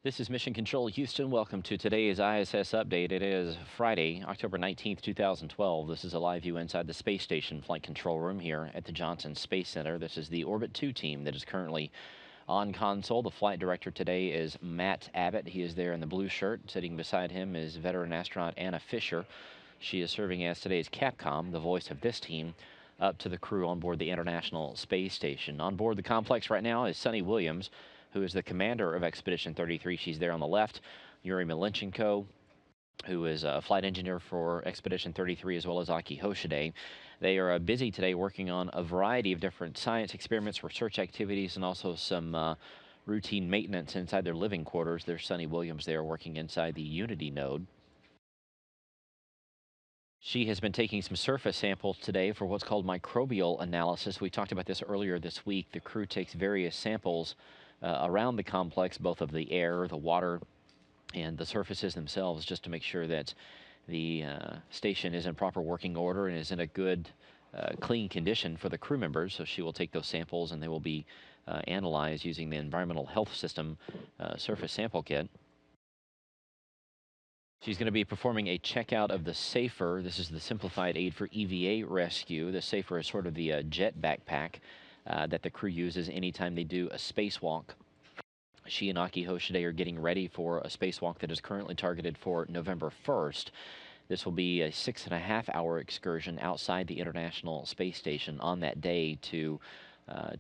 This is Mission Control Houston. Welcome to today's ISS update. It is Friday, October 19th, 2012. This is a live view inside the space station flight control room here at the Johnson Space Center. This is the Orbit 2 team that is currently on console. The flight director today is Matt Abbott. He is there in the blue shirt. Sitting beside him is veteran astronaut Anna Fisher. She is serving as today's Capcom, the voice of this team, up to the crew on board the International Space Station. On board the complex right now is Sunny Williams, who is the commander of Expedition 33. She's there on the left. Yuri Milenchenko, who is a flight engineer for Expedition 33, as well as Aki Hoshide. They are busy today working on a variety of different science experiments, research activities, and also some routine maintenance inside their living quarters. There's Sunny Williams there working inside the Unity node. She has been taking some surface samples today for what's called microbial analysis. We talked about this earlier this week. The crew takes various samples around the complex, both of the air, the water, and the surfaces themselves, just to make sure that the station is in proper working order and is in a good, clean condition for the crew members. So she will take those samples and they will be analyzed using the Environmental Health System surface sample kit. She's going to be performing a checkout of the SAFER. This is the simplified aid for EVA rescue. The SAFER is sort of the jet backpack that the crew uses anytime they do a spacewalk. She and Aki Hoshide are getting ready for a spacewalk that is currently targeted for November 1st. This will be a 6.5-hour excursion outside the International Space Station on that day to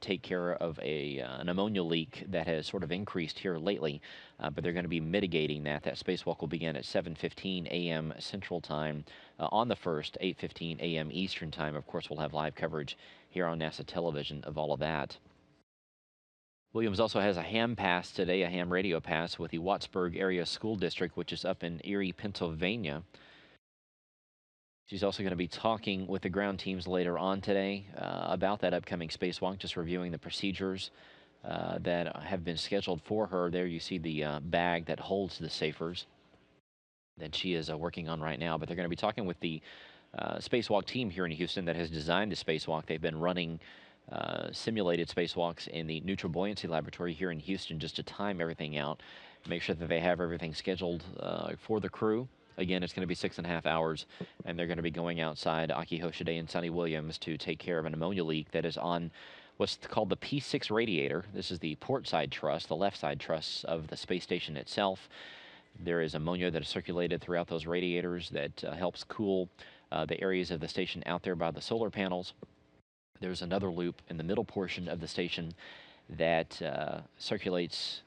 take care of an ammonia leak that has sort of increased here lately, but they're going to be mitigating that. That spacewalk will begin at 7:15 a.m. Central Time on the 1st, 8:15 a.m. Eastern Time. Of course, we'll have live coverage here on NASA television of all of that. Williams also has a ham pass today, a ham radio pass with the Wattsburg Area School District, which is up in Erie, Pennsylvania. She's also going to be talking with the ground teams later on today about that upcoming spacewalk, just reviewing the procedures that have been scheduled for her. There you see the bag that holds the SAFERs that she is working on right now. But they're going to be talking with the spacewalk team here in Houston that has designed the spacewalk. They've been running simulated spacewalks in the Neutral Buoyancy Laboratory here in Houston just to time everything out, make sure that they have everything scheduled for the crew. Again, it's going to be 6.5 hours, and they're going to be going outside Aki Hoshide and Sunny Williams to take care of an ammonia leak that is on what's called the P6 radiator. This is the port side truss, the left side truss of the space station itself. There is ammonia that is circulated throughout those radiators that helps cool the areas of the station out there by the solar panels. There's another loop in the middle portion of the station that circulates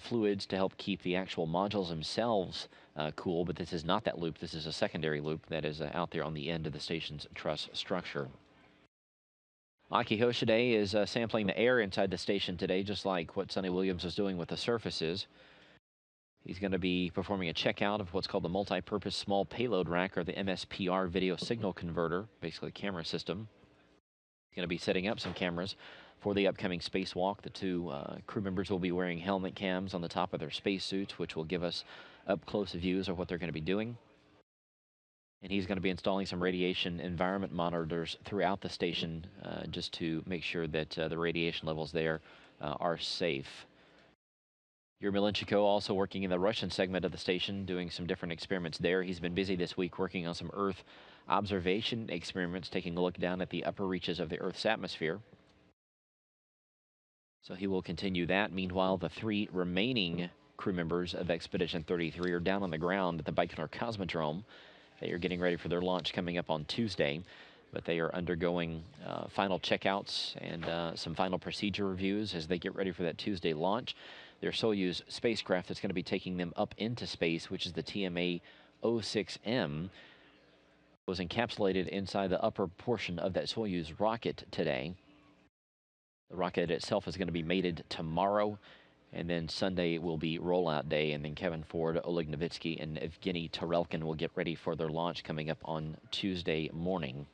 fluids to help keep the actual modules themselves cool, but this is not that loop. This is a secondary loop that is out there on the end of the station's truss structure. Aki Hoshide is sampling the air inside the station today, just like what Sunny Williams is doing with the surfaces. He's going to be performing a checkout of what's called the Multi-Purpose Small Payload Rack, or the MSPR Video Signal Converter, basically a camera system. He's going to be setting up some cameras for the upcoming spacewalk. The two crew members will be wearing helmet cams on the top of their spacesuits, which will give us up-close views of what they're going to be doing. And he's going to be installing some radiation environment monitors throughout the station just to make sure that the radiation levels there are safe. Yuri Milenchenko also working in the Russian segment of the station, doing some different experiments there. He's been busy this week working on some Earth observation experiments, taking a look down at the upper reaches of the Earth's atmosphere. So he will continue that. Meanwhile, the three remaining crew members of Expedition 33 are down on the ground at the Baikonur Cosmodrome. They are getting ready for their launch coming up on Tuesday, but they are undergoing final checkouts and some final procedure reviews as they get ready for that Tuesday launch. Their Soyuz spacecraft that's going to be taking them up into space, which is the TMA-06M, was encapsulated inside the upper portion of that Soyuz rocket today. The rocket itself is going to be mated tomorrow, and then Sunday will be rollout day, and then Kevin Ford, Oleg Novitsky, and Evgeny Tarelkin will get ready for their launch coming up on Tuesday morning.